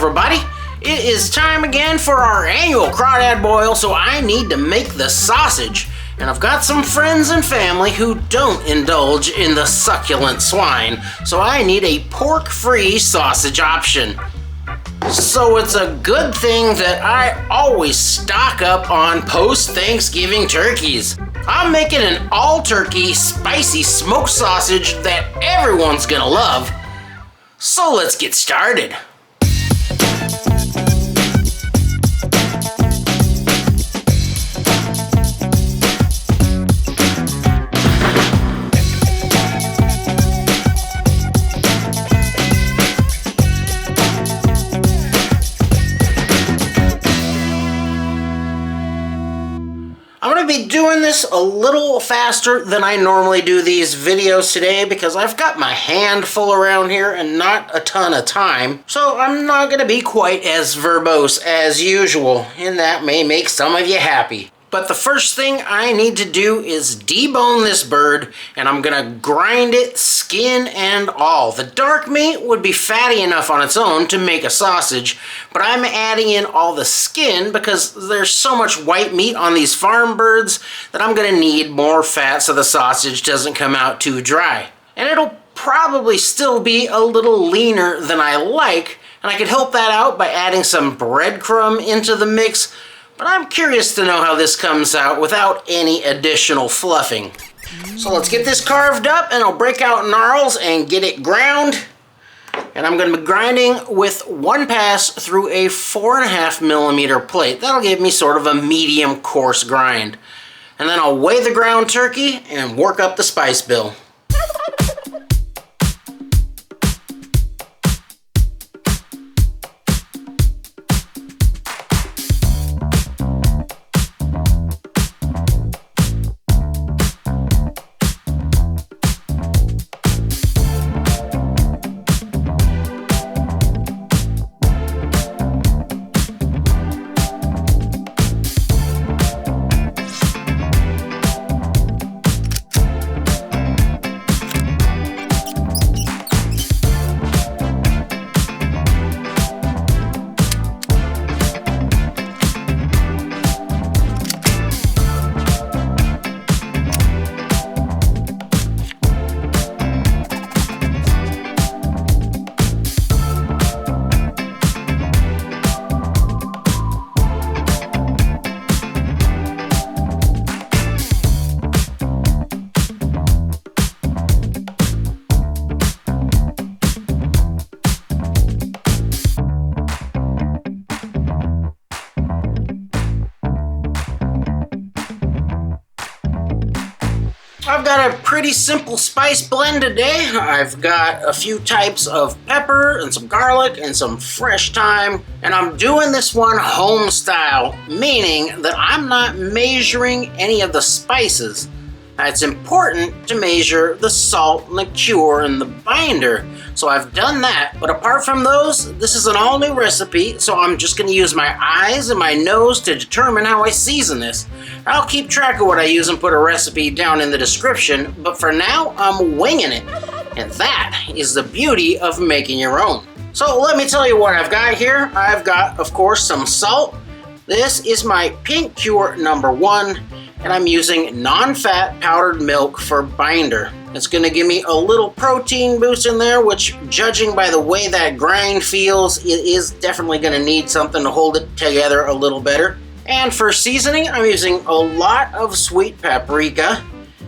everybody. It is time again for our annual crawdad boil, so I need to make the sausage. And I've got some friends and family who don't indulge in the succulent swine, so I need a pork-free sausage option. So it's a good thing that I always stock up on post-Thanksgiving turkeys. I'm making an all-turkey, spicy smoked sausage that everyone's gonna love. So let's get started. I'm going to be doing this a little faster than I normally do these videos today because I've got my hand full around here and not a ton of time. So I'm not going to be quite as verbose as usual, and that may make some of you happy. But the first thing I need to do is debone this bird, and I'm going to grind it skin and all. The dark meat would be fatty enough on its own to make a sausage, but I'm adding in all the skin because there's so much white meat on these farm birds that I'm going to need more fat so the sausage doesn't come out too dry. And it'll probably still be a little leaner than I like, and I could help that out by adding some breadcrumb into the mix. But I'm curious to know how this comes out without any additional fluffing. So let's get this carved up, and I'll break out gnarls and get it ground. And I'm going to be grinding with one pass through a 4.5mm plate. That'll give me sort of a medium coarse grind. And then I'll weigh the ground turkey and work up the spice bill. I've got a pretty simple spice blend today. I've got a few types of pepper and some garlic and some fresh thyme, and I'm doing this one home style, meaning that I'm not measuring any of the spices. Now, it's important to measure the salt and the cure and the binder, so I've done that. But apart from those, this is an all-new recipe, so I'm just going to use my eyes and my nose to determine how I season this. I'll keep track of what I use and put a recipe down in the description, but for now, I'm winging it. And that is the beauty of making your own. So let me tell you what I've got here. I've got, of course, some salt. This is my Pink Cure #1. And I'm using non-fat powdered milk for binder. It's gonna give me a little protein boost in there, which, judging by the way that grind feels, it is definitely gonna need something to hold it together a little better. And for seasoning, I'm using a lot of sweet paprika.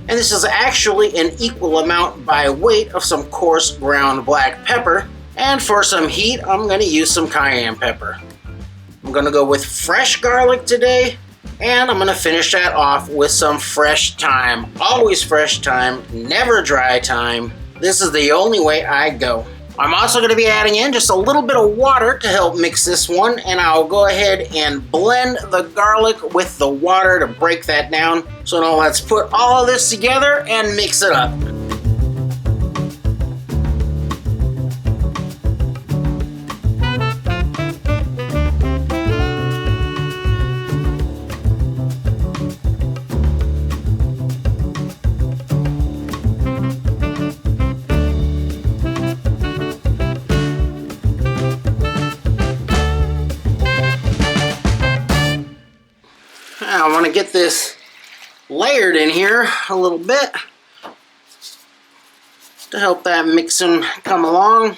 And this is actually an equal amount by weight of some coarse ground black pepper. And for some heat, I'm gonna use some cayenne pepper. I'm gonna go with fresh garlic today. And I'm going to finish that off with some fresh thyme. Always fresh thyme, never dry thyme. This is the only way I go. I'm also going to be adding in just a little bit of water to help mix this one. And I'll go ahead and blend the garlic with the water to break that down. So now let's put all of this together and mix it up. Now I want to get this layered in here a little bit to help that mixing come along.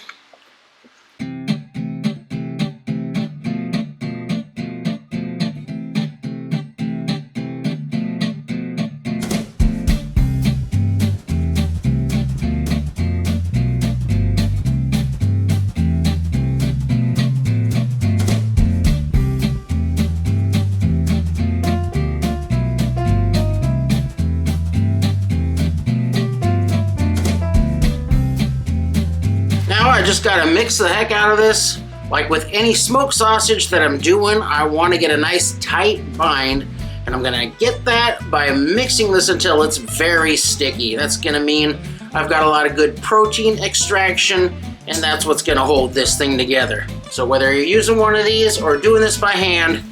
I just gotta mix the heck out of this. Like with any smoked sausage that I'm doing, I want to get a nice tight bind, and I'm gonna get that by mixing this until it's very sticky. That's gonna mean I've got a lot of good protein extraction, and that's what's gonna hold this thing together. So whether you're using one of these or doing this by hand,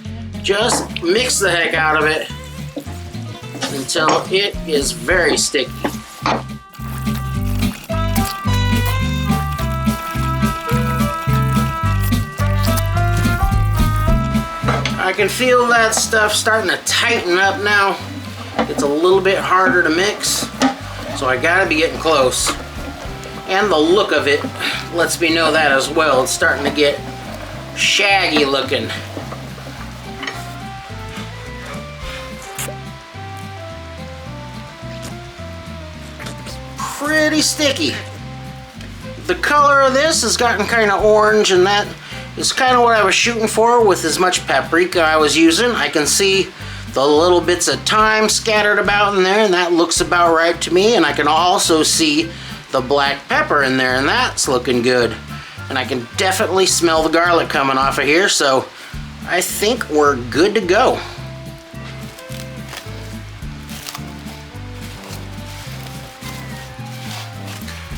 just mix the heck out of it until it is very sticky. I can feel that stuff starting to tighten up now. It's a little bit harder to mix, so I gotta be getting close. And the look of it lets me know that as well. It's starting to get shaggy looking. Pretty sticky. The color of this has gotten kind of orange, and that is kind of what I was shooting for with as much paprika I was using. I can see the little bits of thyme scattered about in there, and that looks about right to me. And I can also see the black pepper in there, and that's looking good. And I can definitely smell the garlic coming off of here, so I think we're good to go.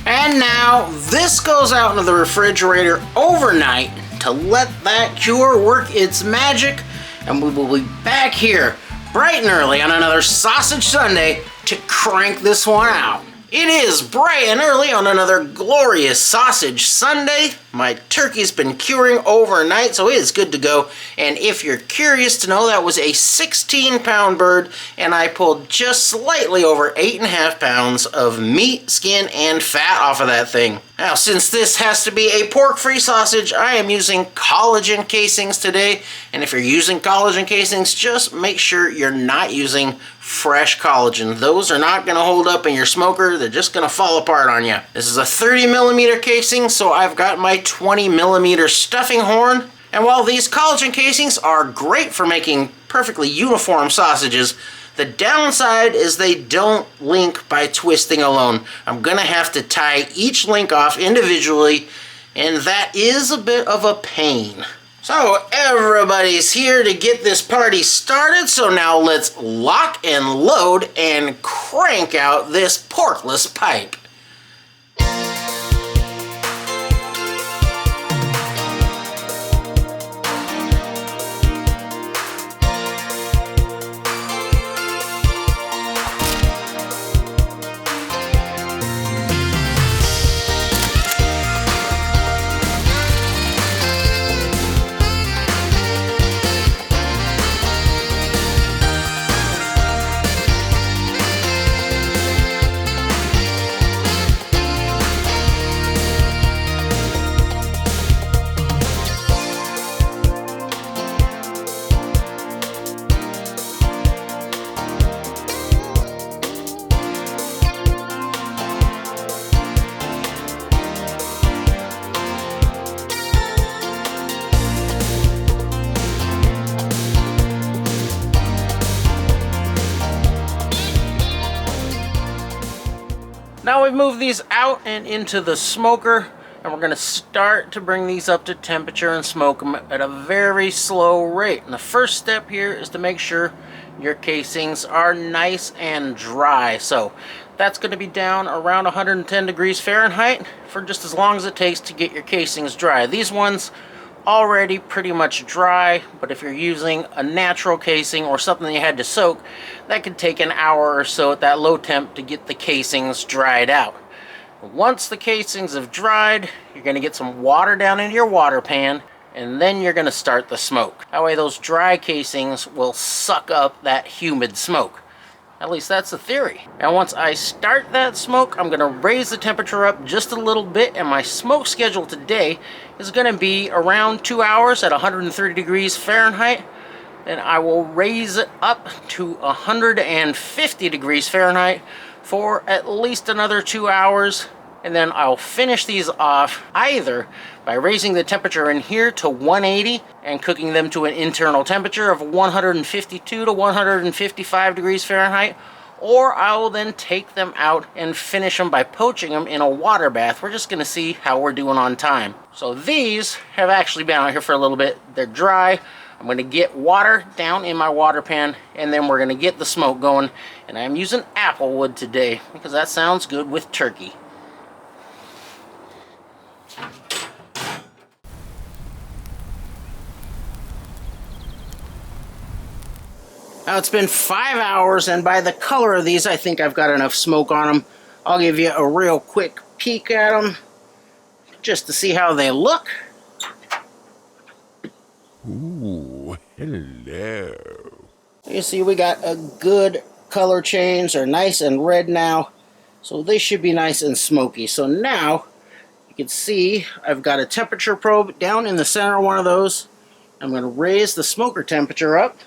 And now this goes out into the refrigerator overnight to let that cure work its magic, and we will be back here bright and early on another Sausage Sunday to crank this one out. It is bright and early on another glorious Sausage Sunday. My turkey's been curing overnight, so it is good to go. And if you're curious to know, that was a 16-pound bird, and I pulled just slightly over 8.5 pounds of meat, skin, and fat off of that thing. Now, since this has to be a pork-free sausage, I am using collagen casings today. And if you're using collagen casings, just make sure you're not using fresh collagen. Those are not going to hold up in your smoker. They're just going to fall apart on you. This is a 30mm casing, so I've got my 20mm stuffing horn. And while these collagen casings are great for making perfectly uniform sausages, the downside is they don't link by twisting alone. I'm gonna have to tie each link off individually, and that is a bit of a pain. So everybody's here to get this party started, so now let's lock and load and crank out this porkless pipe. Now we've moved these out and into the smoker, and we're going to start to bring these up to temperature and smoke them at a very slow rate. And the first step here is to make sure your casings are nice and dry. So that's going to be down around 110 degrees Fahrenheit for just as long as it takes to get your casings dry. These ones already pretty much dry, but if you're using a natural casing or something you had to soak, that could take an hour or so at that low temp to get the casings dried out. Once the casings have dried, you're going to get some water down into your water pan, and then you're gonna start the smoke. That way those dry casings will suck up that humid smoke. At least that's the theory. And once I start that smoke, I'm gonna raise the temperature up just a little bit, and my smoke schedule today is gonna be around 2 hours at 130 degrees Fahrenheit. Then I will raise it up to 150 degrees Fahrenheit for at least another 2 hours. And then I'll finish these off either by raising the temperature in here to 180 and cooking them to an internal temperature of 152 to 155 degrees Fahrenheit, or I will then take them out and finish them by poaching them in a water bath. We're just gonna see how we're doing on time. So these have actually been out here for a little bit. They're dry. I'm gonna get water down in my water pan, and then we're gonna get the smoke going. And I'm using apple wood today because that sounds good with turkey. Now it's been 5 hours, and by the color of these, I think I've got enough smoke on them. I'll give you a real quick peek at them, just to see how they look. Ooh, hello. You see we got a good color change. They're nice and red now, so they should be nice and smoky. So now, you can see I've got a temperature probe down in the center of one of those. I'm going to raise the smoker temperature up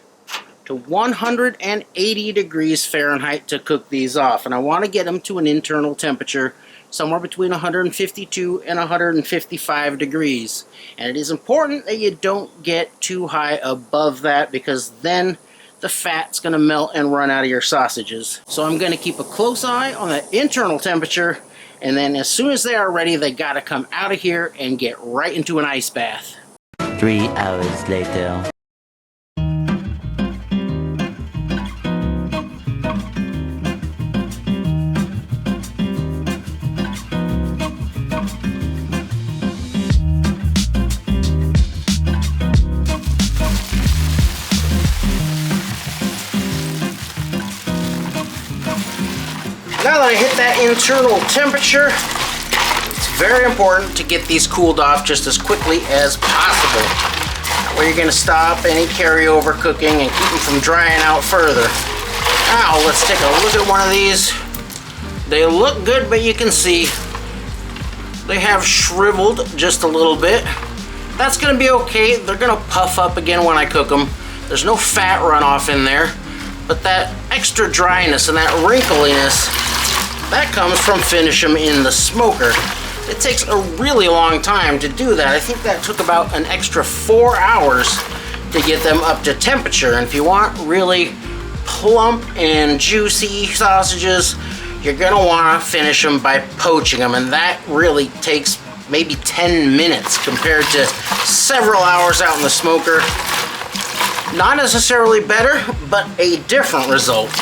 to 180 degrees Fahrenheit to cook these off, and I want to get them to an internal temperature somewhere between 152 and 155 degrees. And it is important that you don't get too high above that, because then the fat's going to melt and run out of your sausages. So I'm going to keep a close eye on the internal temperature, and then as soon as they are ready, they got to come out of here and get right into an ice bath. 3 hours later. Now that I hit that internal temperature, it's very important to get these cooled off just as quickly as possible. That way you're going to stop any carryover cooking and keep them from drying out further. Now let's take a look at one of these. They look good, but you can see they have shriveled just a little bit. That's going to be okay. They're going to puff up again when I cook them. There's no fat runoff in there, but that extra dryness and that wrinkliness, that comes from finishing them in the smoker. It takes a really long time to do that. I think that took about an extra 4 hours to get them up to temperature. And if you want really plump and juicy sausages, you're gonna wanna finish them by poaching them. And that really takes maybe 10 minutes compared to several hours out in the smoker. Not necessarily better, but a different result.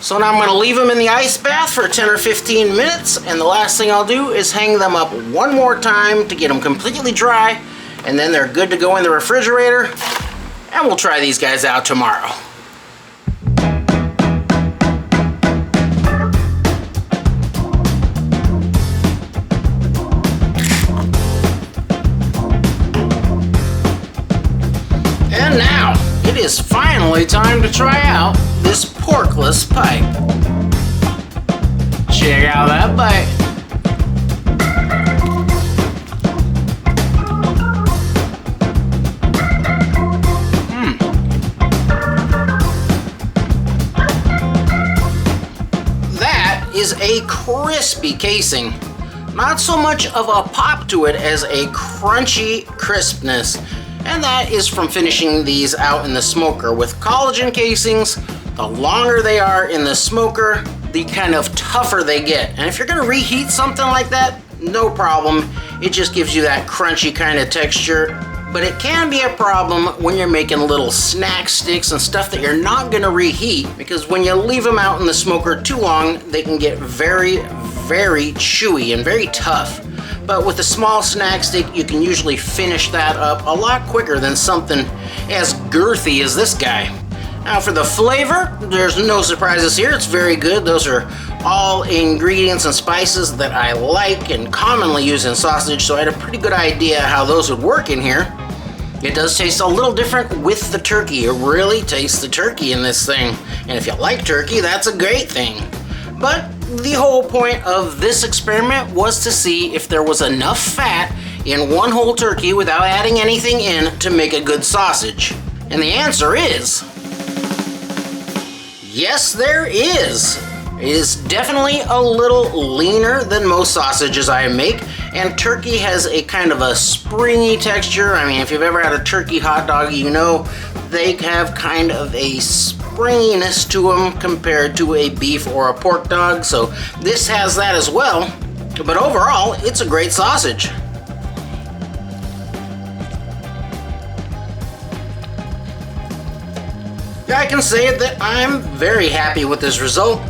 So now I'm going to leave them in the ice bath for 10 or 15 minutes, and the last thing I'll do is hang them up one more time to get them completely dry, and then they're good to go in the refrigerator, and we'll try these guys out tomorrow. And now, it is finally time to try out this porkless pipe. Check out that bite. That is a crispy casing. Not so much of a pop to it as a crunchy crispness. And that is from finishing these out in the smoker. With collagen casings, the longer they are in the smoker, the kind of tougher they get. And if you're gonna reheat something like that, no problem. It just gives you that crunchy kind of texture. But it can be a problem when you're making little snack sticks and stuff that you're not gonna reheat, because when you leave them out in the smoker too long, they can get very, very chewy and very tough. But with a small snack stick, you can usually finish that up a lot quicker than something as girthy as this guy. Now for the flavor, there's no surprises here. It's very good. Those are all ingredients and spices that I like and commonly use in sausage, so I had a pretty good idea how those would work in here. It does taste a little different with the turkey. You really taste the turkey in this thing. And if you like turkey, that's a great thing. But the whole point of this experiment was to see if there was enough fat in one whole turkey without adding anything in to make a good sausage. And the answer is... yes, there is. It is definitely a little leaner than most sausages I make, and turkey has a kind of a springy texture. I mean, if you've ever had a turkey hot dog, you know they have kind of a springiness to them compared to a beef or a pork dog, so this has that as well. But overall, it's a great sausage. I can say that I'm very happy with this result,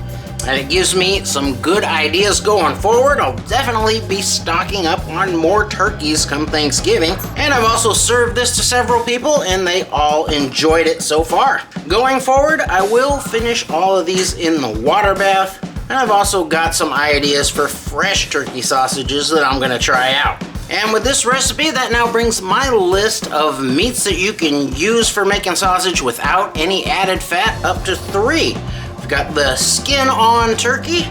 and it gives me some good ideas going forward. I'll definitely be stocking up on more turkeys come Thanksgiving, and I've also served this to several people and they all enjoyed it so far. Going forward, I will finish all of these in the water bath, and I've also got some ideas for fresh turkey sausages that I'm gonna try out. And with this recipe, that now brings my list of meats that you can use for making sausage without any added fat up to 3. We've got the skin-on turkey,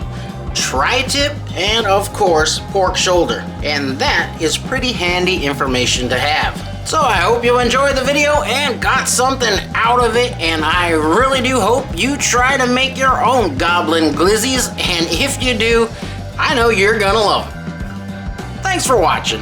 tri-tip, and of course, pork shoulder. And that is pretty handy information to have. So I hope you enjoyed the video and got something out of it, and I really do hope you try to make your own goblin glizzies, and if you do, I know you're gonna love them. Thanks for watching.